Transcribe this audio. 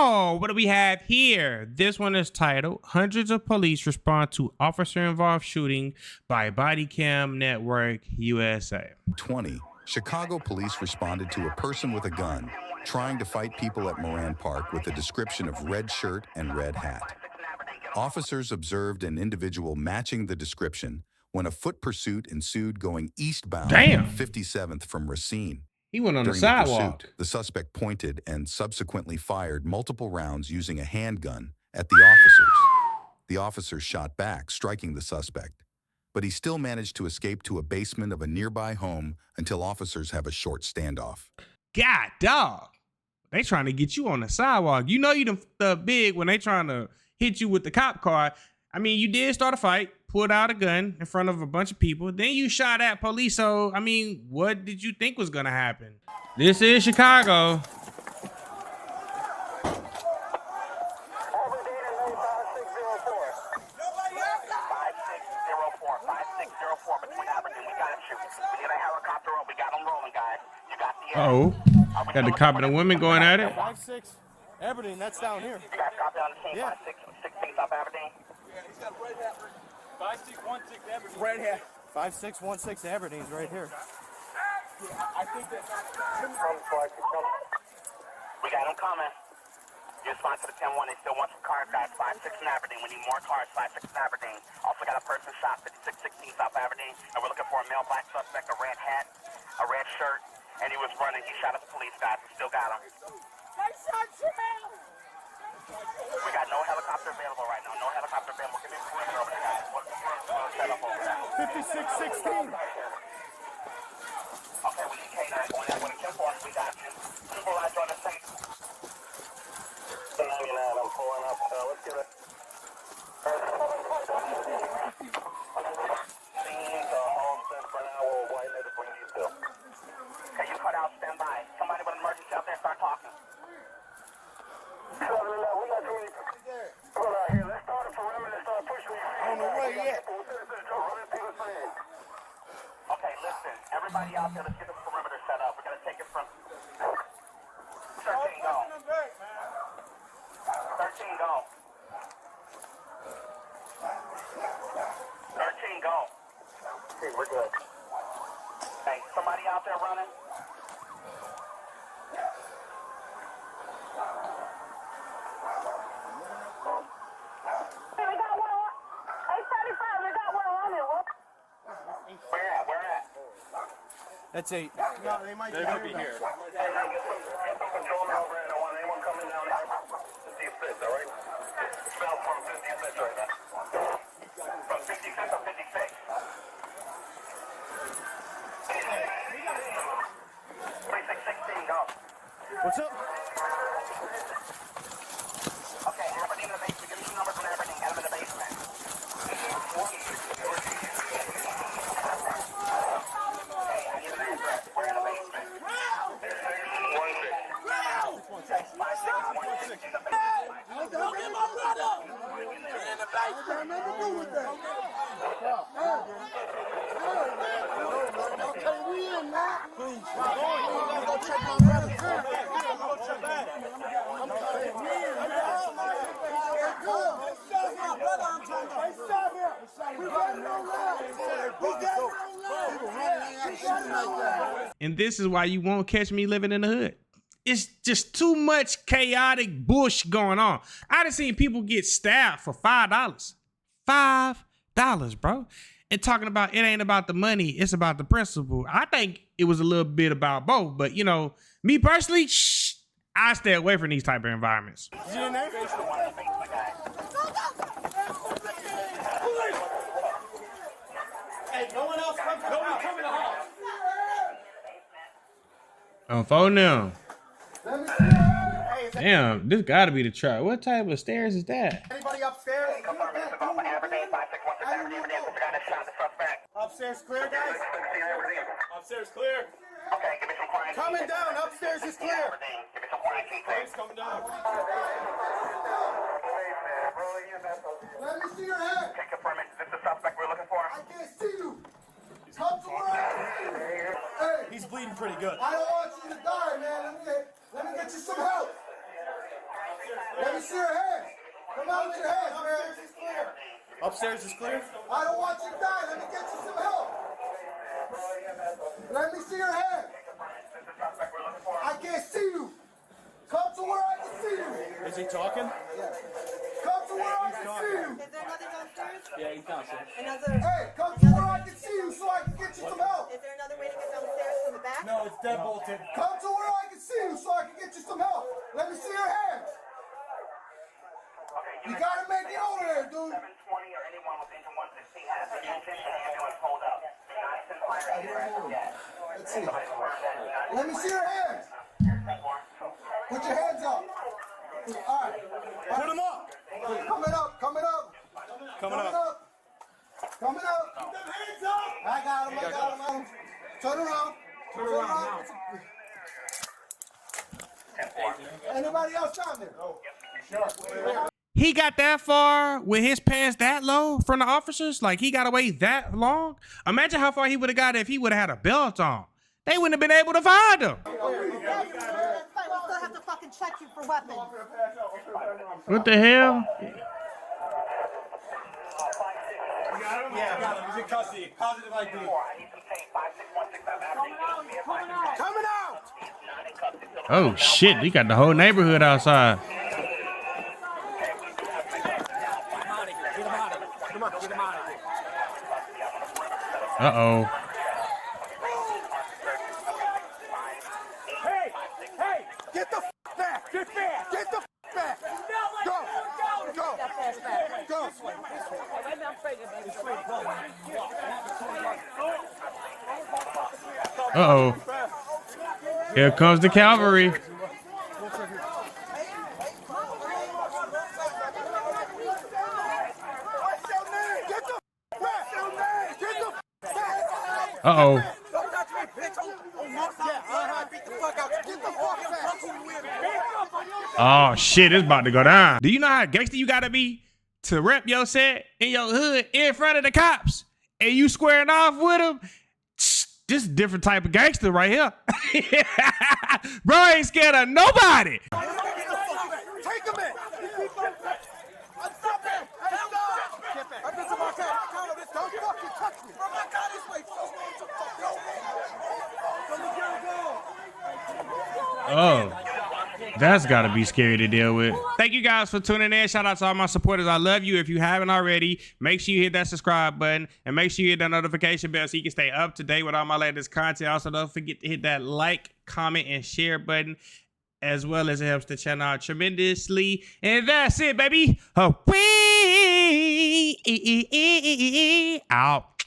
Oh, what do we have here? This one is titled Hundreds of Police Respond to Officer-Involved Shooting by Body Cam Network USA. 20. Chicago police responded to a person with a gun trying to fight people at Moran Park with a description of red shirt and red hat. Officers observed an individual matching the description when a foot pursuit ensued going eastbound on 57th from Racine. He went on the During sidewalk. Pursuit, the suspect pointed and subsequently fired multiple rounds using a handgun at the officers. The officers shot back, striking the suspect, but he still managed to escape to a basement of a nearby home until officers have a short standoff. God, dog. They trying to get you on the sidewalk. You know you the big when they trying to hit you with the cop car. I mean, you did start a fight, pulled out a gun in front of a bunch of people. Then you shot at police. So, I mean, what did you think was going to happen? This is Chicago. Uh-oh. Got the cop and the women going at it. 5-6 Aberdeen, that's down here. You guys copy on the scene, yeah. 5-6-16 South Aberdeen. Yeah, he's got a red hat. 5-6-1-6 Aberdeen. Red hat. 5-6-1-6 Aberdeen's right here. I think that's... We got him coming. You respond to the 10-1. They still want some cars, guys. 5-6 in Aberdeen. We need more cars. 5-6 in Aberdeen. Also got a person shot, 56-16 South Aberdeen. And we're looking for a male black suspect, a red hat, a red shirt. And he was running. He shot at the police guys. We still got him. We got no helicopter available right now. No helicopter available. Give me a perimeter over there, guys. What's set up over there? 56-16. Okay, we need K9 going out with a 10-4. We got you. Supervisor on the scene. I'm pulling up. Let's get it. Scene to Homestead for now. We'll whiten it if we need to. Okay, you cut out, stand by. Somebody with an emergency out there, start talking. We got too many people out here. Let's start a perimeter and start pushing. On the way yet. Okay, listen. Everybody out there, let's get the perimeter set up. We're going to take it from 13 go. 13 go. 13 go. Okay, we're good. Hey, somebody out there running? Hey, we got one on. 835, we got one on it. Where at? That's 8. No, they might be here. Hey, get some patrolmen over there. I don't want anyone coming down here. 56, all right? Smell from 56 right now. From 56 or 56. 3616, go. What's up? Okay, Aberdeen in the basement. Give me some numbers from Aberdeen. Get them in the basement. Hey, I need an address. We're in the basement. 16. Don't get my brother. You're in the basement. Nothing to do with that. Okay, we in now. Please. Go check my brother. Go check back. I'm coming. We in now. That's my brother I'm talking about. Hey, stop here. We got no love. And this is why you won't catch me living in the hood. It's just too much chaotic bush going on. I done seen people get stabbed for $5. $5, bro. And talking about it ain't about the money, it's about the principle. I think it was a little bit about both, but you know, me personally, I stay away from these type of environments. You in there? Hey, no one else come to the house. On phone now. Damn, this gotta be the truck. What type of stairs is that? Anybody upstairs? Upstairs clear, guys? Upstairs clear. Okay, give me some quiet. Coming down, upstairs is clear. Give me some quiet. Thanks, coming down. Let me see your head. Take confirm it. Is this the suspect we're looking for? I can't see you. Come to where? Hey. He's bleeding pretty good. I don't want you to die, man. Let me get you some help. Let me see your hands. Come out with your hands, man. Upstairs is clear. I don't want you to die. Let me get you some help. Let me see your hands. I can't see you. Come to where I can see you. Is he talking? Come to where I can see you. Is there another downstairs? Yeah, he's downstairs. Hey, come to where I can see you so I can get you some help. Is there another way to get downstairs from the back? No, it's deadbolted. Come to where I can see you so I can get you some help. Let me see your hands. You gotta make it over there, dude. Let's see. Let me see your hands. Put your hands up. All right. Put him up. Coming up. Coming up. Coming up. Coming up. Keep them hands up. I got him. Turn around. Turn around. Anybody else down there? Sure. He got that far with his pants that low from the officers? Like, he got away that long? Imagine how far he would have got if he would have had a belt on. They wouldn't have been able to find him. We'll still have to fucking check you for weapons. What the hell? Yeah, got him. He's in custody. Positive ID. Coming out. Oh, shit. He got the whole neighborhood outside. Uh-oh. Hey! Get the back! Get back! Get the back! Go! Uh-oh. Here comes the cavalry. Uh-oh. Oh, shit, it's about to go down. Do you know how gangster you gotta be to rep your set in your hood in front of the cops and you squaring off with them? This is a different type of gangster right here. Bro ain't scared of nobody. Take him in! Stop him! Get back! I've been to my town. Don't fucking touch me! Bro, my God, this way! Oh, that's got to be scary to deal with. Thank you guys for tuning in. Shout out to all my supporters. I love you. If you haven't already, make sure you hit that subscribe button and make sure you hit that notification bell so you can stay up to date with all my latest content. Also, don't forget to hit that like, comment, and share button, as well as it helps the channel out tremendously. And that's it, baby. Out.